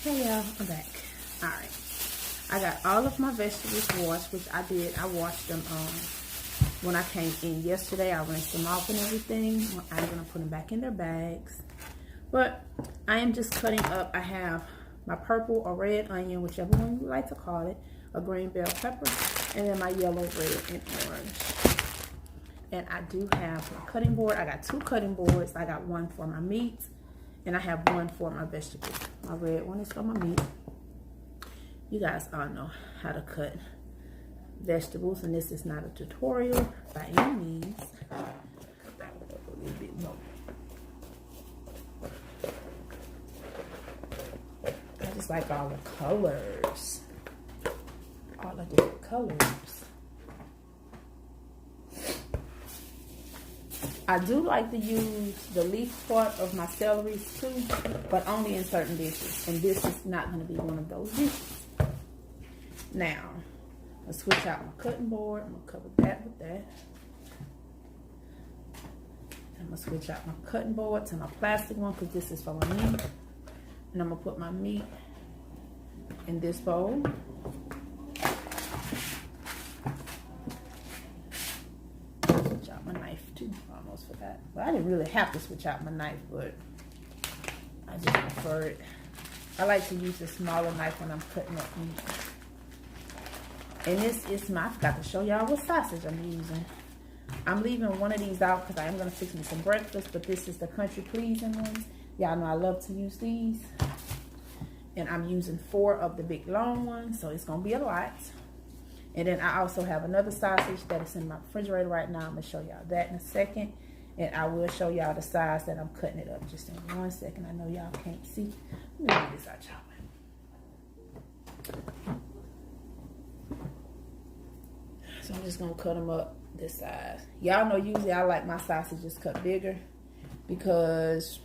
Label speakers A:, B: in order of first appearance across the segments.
A: Hey y'all, I'm back. Alright. I got all of my vegetables washed, which I did. I washed them when I came in yesterday. I rinsed them off and everything. I'm going to put them back in their bags. But I am just cutting up. I have my purple or red onion, whichever one you like to call it, a green bell pepper, and then my yellow, red, and orange. And I do have my cutting board. I got 2 cutting boards. I got one for my meat, and I have one for my vegetables. My red one is for my meat. You guys all know how to cut vegetables, and this is not a tutorial by any means. Cut that one up a little bit more. I just like all the colors. All the different colors. I do like to use the leaf part of my celery too, but only in certain dishes. And this is not going to be one of those dishes. Now, let's switch out my cutting board. I'm going to cover that with that. I'm going to switch out my cutting board to my plastic one because this is for my meat. And I'm going to put my meat in this bowl. Switch out my knife too. Almost forgot. Well, I didn't really have to switch out my knife, but I just prefer it. I like to use a smaller knife when I'm cutting up meat. And this is I forgot to show y'all what sausage I'm using. I'm leaving one of these out because I am going to fix me some breakfast, but this is the country pleasing ones. Y'all know I love to use these. And I'm using 4 of the big long ones, so it's going to be a lot. And then I also have another sausage that is in my refrigerator right now. I'm going to show y'all that in a second. And I will show y'all the size that I'm cutting it up just in 1 second. I know y'all can't see. Let me get this out, y'all. So I'm just going to cut them up this size. Y'all know usually I like my sausages cut bigger because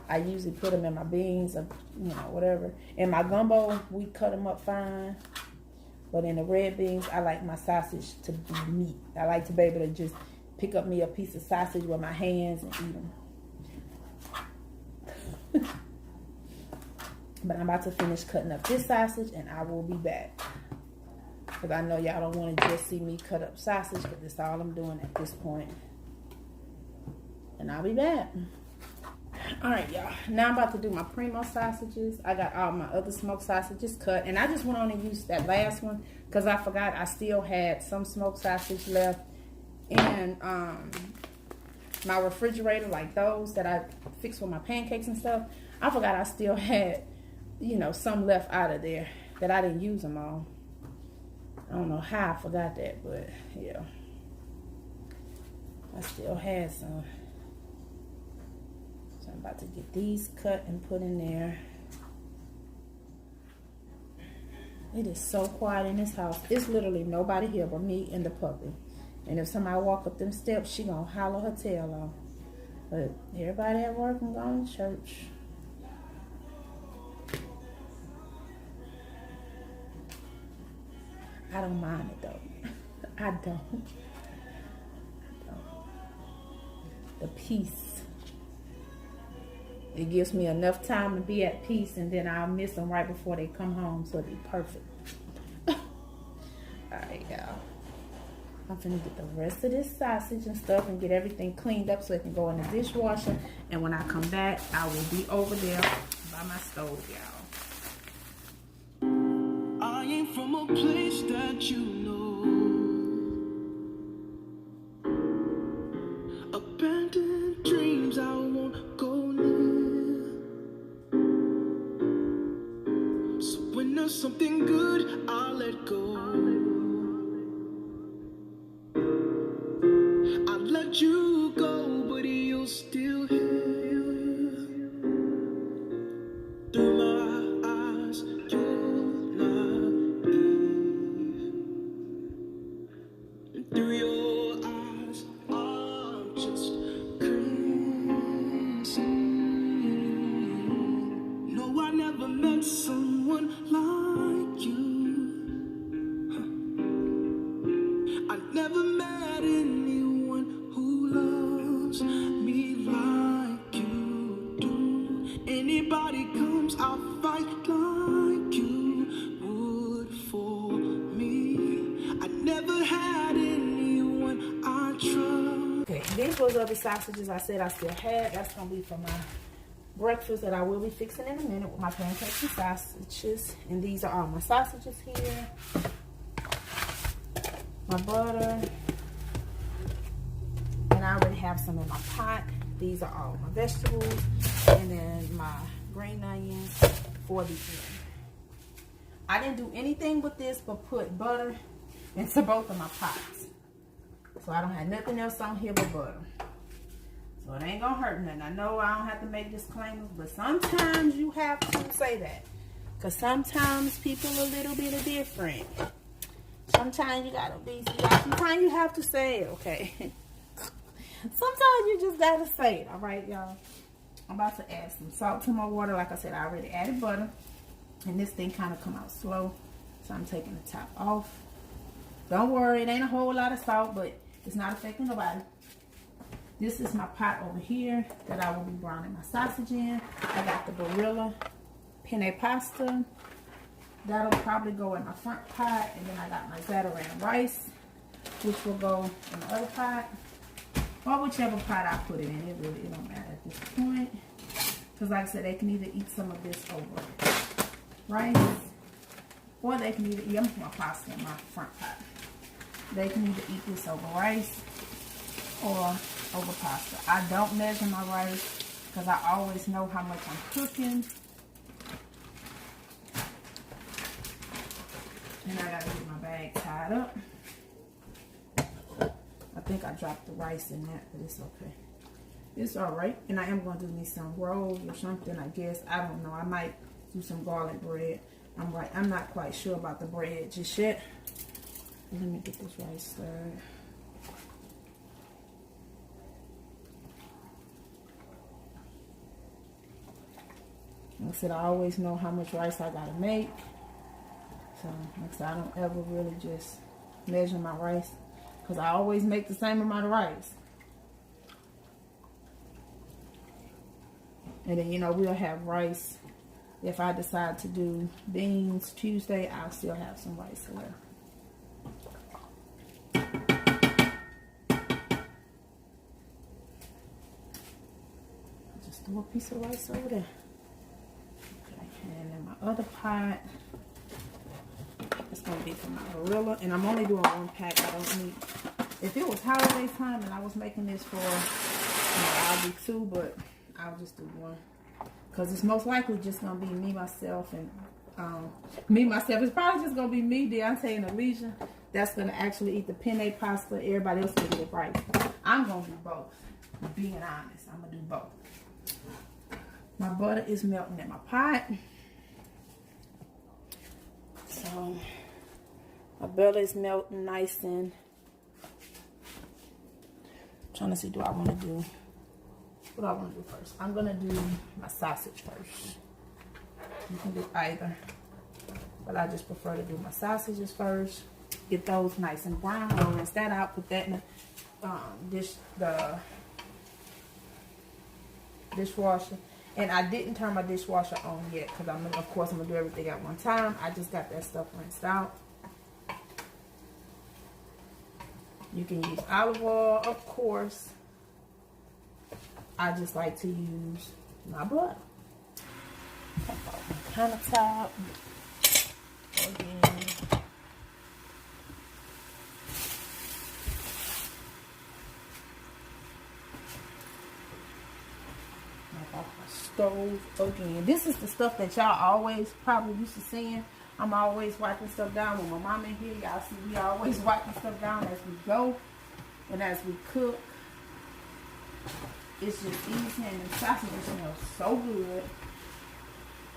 A: I usually put them in my beans or, you know, whatever. In my gumbo, we cut them up fine. But in the red beans, I like my sausage to be meat. I like to be able to just pick up me a piece of sausage with my hands and eat them. But I'm about to finish cutting up this sausage and I will be back. Because I know y'all don't want to just see me cut up sausage, but that's all I'm doing at this point. And I'll be back. Alright, y'all. Now I'm about to do my primo sausages. I got all my other smoked sausages cut. And I just went on and used that last one because I forgot I still had some smoked sausage left in my refrigerator, like those that I fixed for my pancakes and stuff. I forgot I still had, you know, some left out of there that I didn't use them all. I don't know how I forgot that, but yeah. I still had some. So I'm about to get these cut and put in there. It is so quiet in this house. It's literally nobody here but me and the puppy. And if somebody walk up them steps, she gonna holler her tail off. But everybody at work and going to church. I don't mind it though. I don't. The peace. It gives me enough time to be at peace, and then I'll miss them right before they come home, so it'll be perfect. Alright, y'all. I'm finna get the rest of this sausage and stuff and get everything cleaned up so it can go in the dishwasher. And when I come back, I will be over there by my stove, y'all.
B: I ain't from a place that you know. Abandoned dreams I won't go near. So when there's something good, I'll let go. I'll let you go, but you're still here. Through my eyes, you're naive. And through your eyes, I'm just crazy. No, I never met someone like you.
A: those other sausages I said I still had. That's going to be for my breakfast that I will be fixing in a minute with my pancakes and sausages. And these are all my sausages here. My butter. And I already have some in my pot. These are all my vegetables. And then my green onions for the end. I didn't do anything with this but put butter into both of my pots. So I don't have nothing else on here but butter. So it ain't gonna hurt nothing. I know I don't have to make disclaimers, but sometimes you have to say that. Because sometimes people are a little bit different. Sometimes you gotta be, sometimes you have to say it, okay? Sometimes you just gotta say it, alright, y'all? I'm about to add some salt to my water. Like I said, I already added butter. And this thing kind of come out slow. So I'm taking the top off. Don't worry, it ain't a whole lot of salt, but it's not affecting nobody. This is my pot over here that I will be browning my sausage in. I got the Barilla Penne Pasta. That'll probably go in my front pot. And then I got my Zatarans Rice, which will go in the other pot. Or whichever pot I put it in. It don't matter at this point. Because like I said, they can either eat some of this over rice, or they can either eat, I'm putting my pasta in my front pot. They can either eat this over rice or over pasta. I don't measure my rice because I always know how much I'm cooking. And I gotta get my bag tied up. I think I dropped the rice in that, but it's okay. It's alright. And I am going to do me some rolls or something, I guess. I don't know. I might do some garlic bread. I'm not quite sure about the bread just yet. Let me get this rice stirred. Like I said, I always know how much rice I gotta make. So, like I said, I don't ever really just measure my rice because I always make the same amount of rice. And then, you know, we'll have rice. If I decide to do beans Tuesday, I'll still have some rice left. Just throw a piece of rice over there. Okay, and then my other pot, it's going to be for my Barilla. And I'm only doing one pack. I don't need, if it was holiday time and I was making this for, I'll do two, but I'll just do one. Because it's most likely just going to be me, myself, and It's probably just going to be me, Deonte, and Alijah. That's going to actually eat the penne pasta. Everybody else can get rice. I'm going to do both. Being honest, I'm going to do both. My butter is melting in my pot. So, my butter is melting nice and... I'm trying to see, do I want to do... What do I want to do first? I'm going to do my sausage first. You can do either. But I just prefer to do my sausages first. Get those nice and brown. I'll rinse that out. Put that in the dishwasher. And I didn't turn my dishwasher on yet. Because of course I'm going to do everything at one time. I just got that stuff rinsed out. You can use olive oil, of course. I just like to use my butter. Countertop. Again. Knock off my stove again. This is the stuff that y'all always probably used to seeing. I'm always wiping stuff down. When my mom in here, y'all see we always wiping stuff down as we go and as we cook. It's just easy, and the sausage smells so good.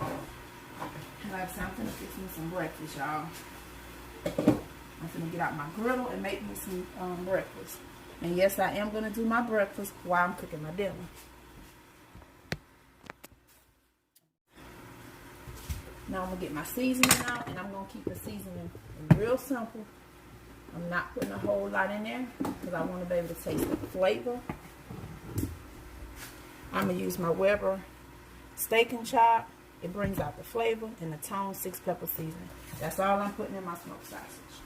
A: And like I said, I'm finna fix me some breakfast, y'all. I'm finna get out my griddle and make me some breakfast. And yes, I am gonna do my breakfast while I'm cooking my dinner. Now I'm gonna get my seasoning out, and I'm gonna keep the seasoning real simple. I'm not putting a whole lot in there because I want to be able to taste the flavor. I'm going to use my Weber steak and chop. It brings out the flavor, and the Tone 6-pepper seasoning. That's all I'm putting in my smoked sausage.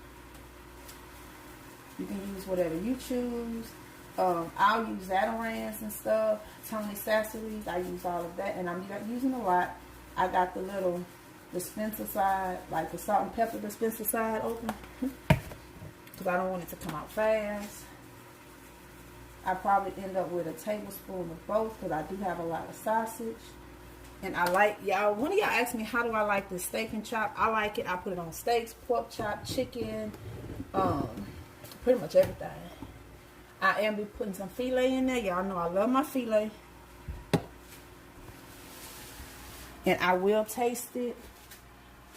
A: You can use whatever you choose. I'll use Zatarans and stuff, Tony Sasseries. I use all of that, and I'm not using a lot. I got the little dispenser side, like the salt and pepper dispenser side open, because I don't want it to come out fast. I probably end up with a tablespoon of both, because I do have a lot of sausage. And I like, y'all, one of y'all asked me, how do I like this steak and chop? I like it. I put it on steaks, pork chop, chicken, pretty much everything. I am be putting some filet in there. Y'all know I love my filet. And I will taste it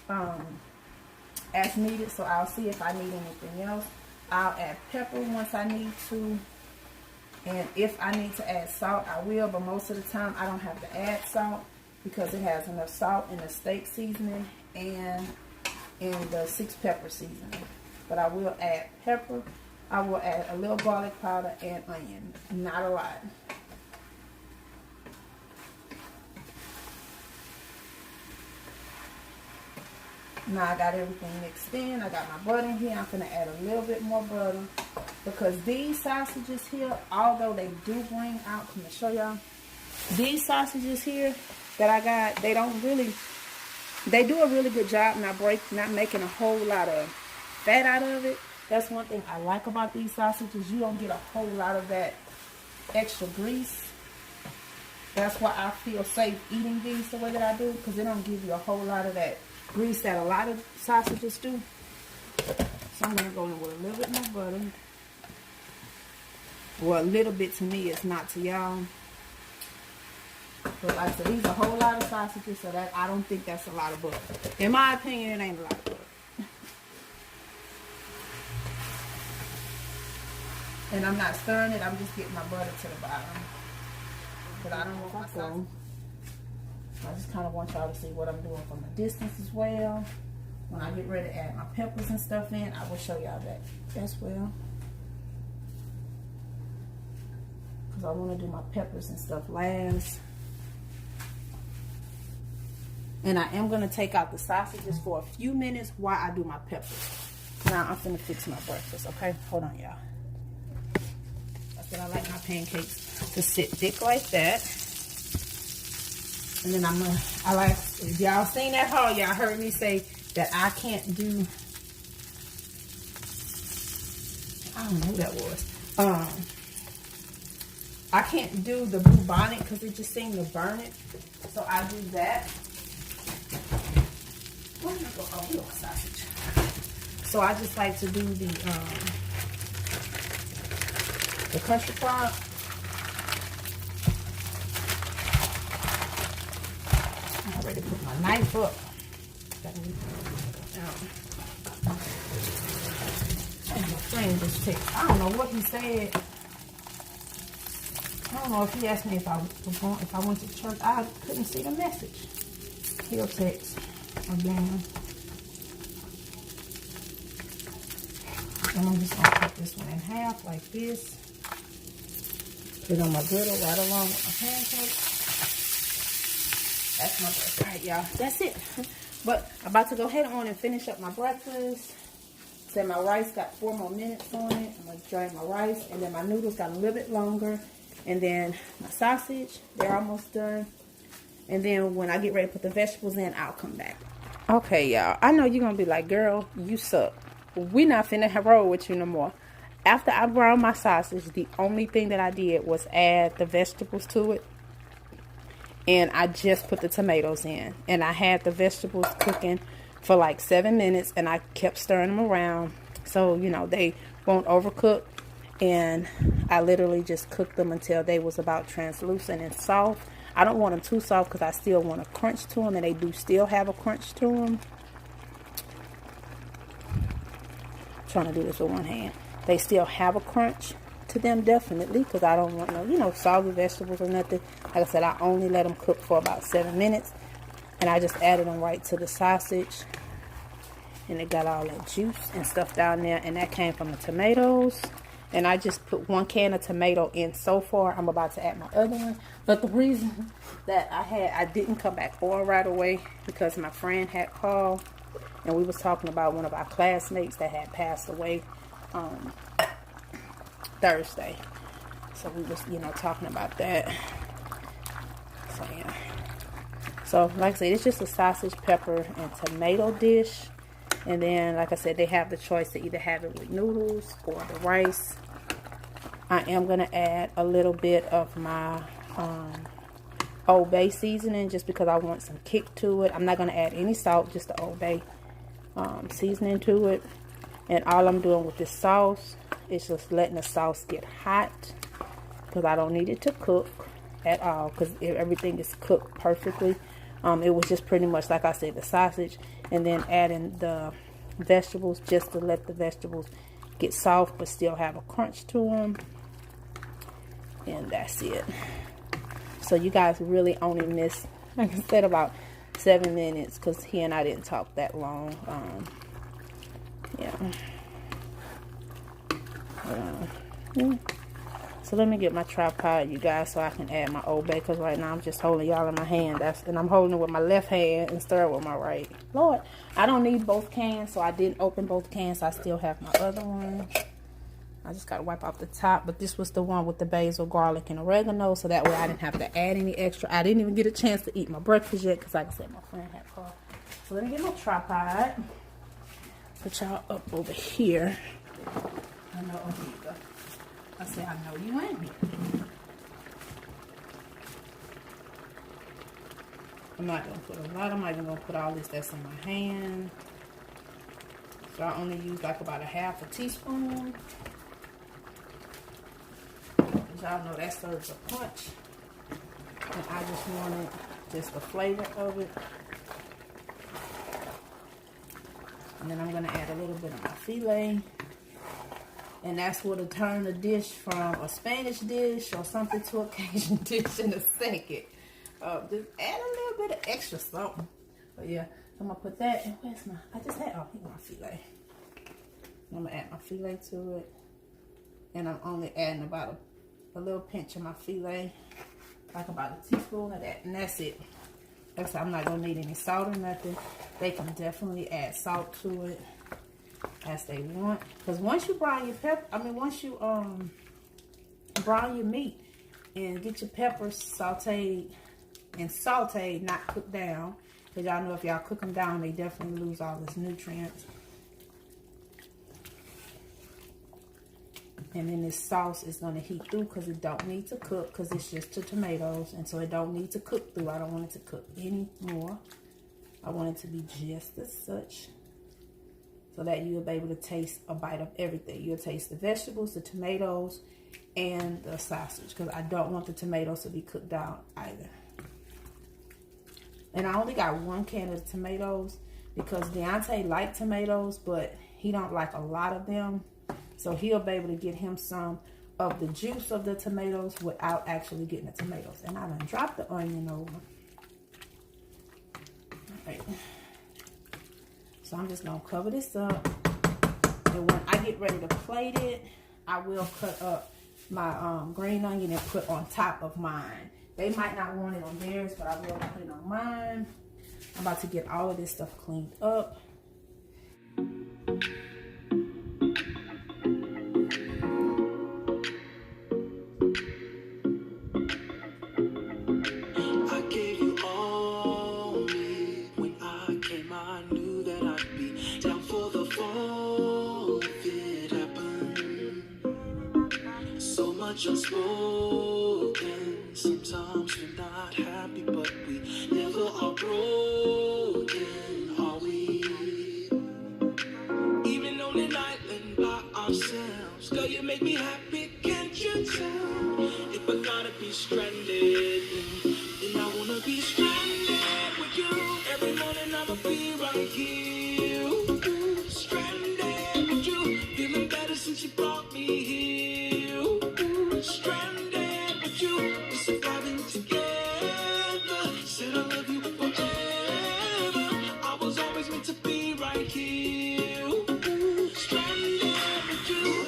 A: as needed. So I'll see if I need anything else. I'll add pepper once I need to. And if I need to add salt, I will. But most of the time, I don't have to add salt, because it has enough salt in the steak seasoning and in the 6 pepper seasoning. But I will add pepper. I will add a little garlic powder and onion. Not a lot. Now I got everything mixed in. I got my butter in here. I'm going to add a little bit more butter, because these sausages here, although they do bring out, let me show y'all. These sausages here that I got, they do a really good job not making a whole lot of fat out of it. That's one thing I like about these sausages. You don't get a whole lot of that extra grease. That's why I feel safe eating these the way that I do, because they don't give you a whole lot of that grease that a lot of sausages do. So I'm going to go in with a little bit more butter. Well, a little bit to me is not to y'all. But like I said, these are a whole lot of sausages, so that I don't think that's a lot of butter. In my opinion, it ain't a lot of butter. And I'm not stirring it, I'm just getting my butter to the bottom. Because I don't want my sausage. I just kind of want y'all to see what I'm doing from a distance as well. When I get ready to add my peppers and stuff in, I will show y'all that as well. Because I want to do my peppers and stuff last. And I am going to take out the sausages for a few minutes while I do my peppers. Now I'm finna fix my breakfast, okay? Hold on, y'all. That's what I like my pancakes to sit thick like that. And then if y'all seen that haul, y'all heard me say that I can't do, I don't know who that was. I can't do the blue bonnet because it just seemed to burn it. So I do that. Where did I go? Oh, little sausage. So I just like to do the custard pot. I'm ready to put my knife up. And my friend just texted. I don't know what he said. I don't know if he asked me if I went to church. I couldn't see the message. He'll text again. And I'm just gonna cut this one in half like this. Put it on my griddle right along with my pancakes. That's my breakfast. All right, y'all. That's it. But I'm about to go ahead on and finish up my breakfast. Say my rice got 4 more minutes on it. I'm gonna drain my rice, and then my noodles got a little bit longer. And then my sausage, they're almost done. And then when I get ready to put the vegetables in, I'll come back. Okay, y'all. I know you're going to be like, girl, you suck. We not finna roll with you no more. After I browned my sausage, the only thing that I did was add the vegetables to it. And I just put the tomatoes in. And I had the vegetables cooking for like 7 minutes. And I kept stirring them around. So, you know, they won't overcook. And I literally just cooked them until they was about translucent and soft. I don't want them too soft because I still want a crunch to them, and they do still have a crunch to them. I'm trying to do this with one hand. They still have a crunch to them, definitely, because I don't want no, you know, soggy vegetables or nothing. Like I said, I only let them cook for about 7 minutes, and I just added them right to the sausage, and it got all that juice and stuff down there, and that came from the tomatoes. And I just put 1 can of tomato in so far. I'm about to add my other one. But the reason that I didn't come back on right away because my friend had called. And we was talking about one of our classmates that had passed away Thursday. So we was, talking about that. So yeah. So like I said, it's just a sausage, pepper, and tomato dish. And then, like I said, they have the choice to either have it with noodles or the rice. I am going to add a little bit of my Old Bay seasoning just because I want some kick to it. I'm not going to add any salt, just the Old Bay seasoning to it. And all I'm doing with this sauce is just letting the sauce get hot because I don't need it to cook at all because everything is cooked perfectly. It was just pretty much, like I said, the sausage and then adding the vegetables just to let the vegetables get soft but still have a crunch to them. And that's it. So you guys really only missed, like I said, about 7 minutes because he and I didn't talk that long. Yeah. So let me get my tripod, you guys, so I can add my Old Bay because right now I'm just holding y'all in my hand. And I'm holding it with my left hand and stir it with my right. Lord, I don't need both cans, so I didn't open both cans. So I still have my other one. I just got to wipe off the top, but this was the one with the basil, garlic, and oregano, so that way I didn't have to add any extra. I didn't even get a chance to eat my breakfast yet because, like I said, my friend had called. So let me get my tripod. Put y'all up over here. I know, Alijah. I said, I know you ain't here. I'm not going to put a lot. I'm not even going to put all this that's in my hand. So I only use like about a half a teaspoon. Y'all know that serves a punch. And I just wanted just the flavor of it. And then I'm going to add a little bit of my filet. And that's what'll turn the dish from a Spanish dish or something to a Cajun dish in a second. Just add a little bit of extra something. But yeah, I'm going to put that. And where's my, I just had, oh, here's my filet. I'm going to add my filet to it. And I'm only adding about a little pinch of my filet. Like about a teaspoon of that. And that's it. Like I said, I'm not going to need any salt or nothing. They can definitely add salt to it as they want. Because once you brown your pepper, once you brown your meat and get your peppers sauteed, not cooked down. Because y'all know if y'all cook them down, they definitely lose all its nutrients. And then this sauce is going to heat through because it don't need to cook because it's just the tomatoes. And so it don't need to cook through. I don't want it to cook anymore. I want it to be just as such. So that you'll be able to taste a bite of everything. You'll taste the vegetables, the tomatoes, and the sausage. Because I don't want the tomatoes to be cooked down either. And I only got 1 can of tomatoes because Deonte likes tomatoes, but he don't like a lot of them. So he'll be able to get him some of the juice of the tomatoes without actually getting the tomatoes. And I done dropped the onion over. Alright. So I'm just going to cover this up. And when I get ready to plate it, I will cut up my green onion and put on top of mine. They might not want it on theirs, but I will put it on mine. I'm about to get all of this stuff cleaned up.
B: Unspoken. Sometimes we're not happy, but we never are broken, are we? Even on an island by ourselves, girl, you make me happy, can't you tell? If I gotta be stranded, then I wanna be stranded with you. Every morning I'ma be right here, stranded with you. Feeling better since you brought me here. Stranded with you, we're surviving together. Said I love you forever. I was always meant to be right here. Stranded with you.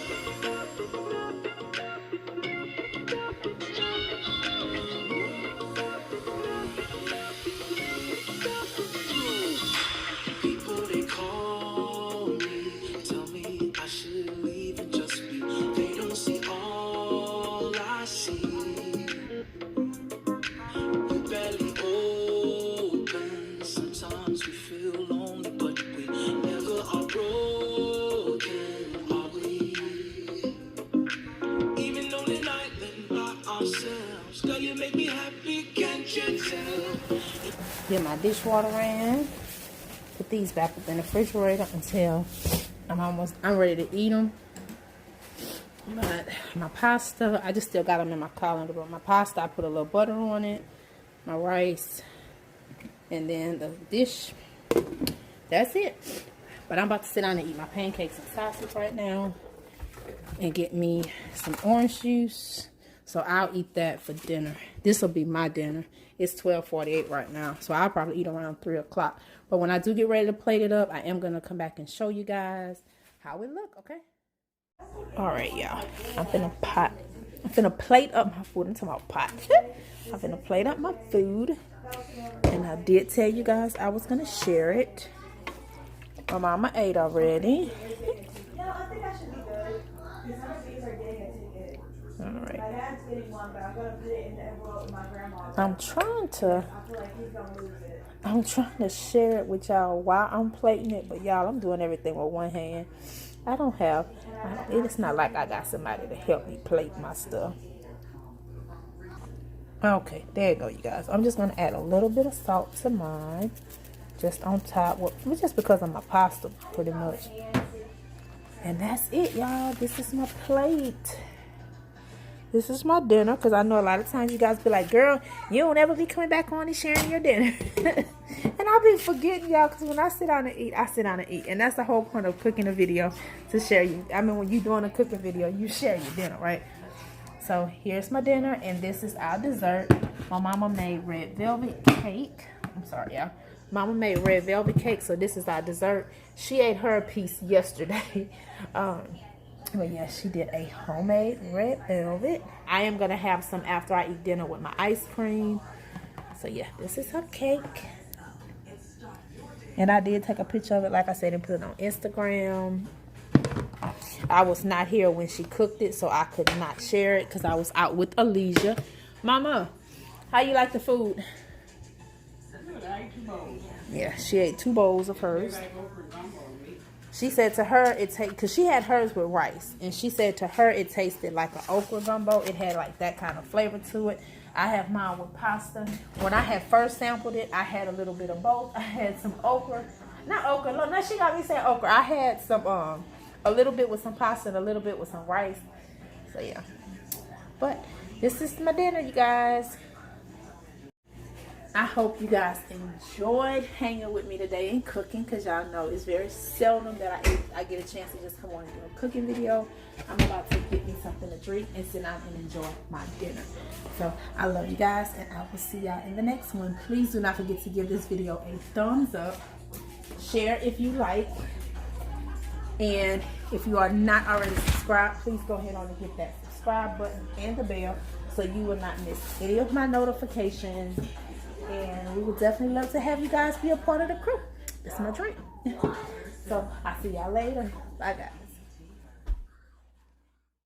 B: People they call me, tell me I should leave and just be. They don't see all I
A: Get my dishwater in. Put these back up in the refrigerator until I'm ready to eat them. But my pasta, I just still got them in my colander. But my pasta, I put a little butter on it. My rice. And then the dish. That's it. But I'm about to sit down and eat my pancakes and sausage right now. And get me some orange juice. So I'll eat that for dinner. This will be my dinner. It's 12:48 right now. So I'll probably eat around 3 o'clock. But when I do get ready to plate it up, I am going to come back and show you guys how it look, okay? Alright, y'all. I'm finna plate up my food. I'm talking about pot. I'm finna plate up my food. And I did tell you guys I was going to share it. My mama ate already. Alright. I'm trying to share it with y'all while I'm plating it, but y'all, I'm doing everything with one hand. It's not like I got somebody to help me plate my stuff. Okay, there you go, you guys. I'm just going to add a little bit of salt to mine. Just on top. Well, just because of my pasta, pretty much. And that's it, y'all. This is my plate. This is my dinner. Because I know a lot of times you guys be like, girl, you don't ever be coming back on and sharing your dinner. And I'll be forgetting, y'all. Because when I sit down and eat, I sit down and eat. And that's the whole point of cooking a video. To share you. I mean, when you're doing a cooking video, you share your dinner, right? So here's my dinner. And this is our dessert. My mama made red velvet cake. I'm sorry, y'all. Mama made red velvet cake, so this is our dessert. She ate her piece yesterday. But yeah, she did a homemade red velvet. I am going to have some after I eat dinner with my ice cream. So yeah, this is her cake. And I did take a picture of it, like I said, and put it on Instagram. I was not here when she cooked it, so I could not share it because I was out with Alijah. Mama, how you like the food? Yeah, she ate 2 bowls of hers. She said to her, because she had hers with rice. And she said to her, it tasted like an okra gumbo. It had like that kind of flavor to it. I have mine with pasta. When I had first sampled it, I had a little bit of both. I had some okra. Not okra. No, she got me saying okra. I had some, a little bit with some pasta and a little bit with some rice. So yeah. But this is my dinner, you guys. I hope you guys enjoyed hanging with me today and cooking, because y'all know it's very seldom that I get a chance to just come on and do a cooking video. I'm about to get me something to drink and sit down and enjoy my dinner. So I love you guys, and I will see y'all in the next one. Please do not forget to give this video a thumbs up. Share if you like. And if you are not already subscribed, please go ahead on and hit that subscribe button and the bell so you will not miss any of my notifications. And we would definitely love to have you guys be a part of the crew. It's my dream. So I'll see y'all later. Bye, guys.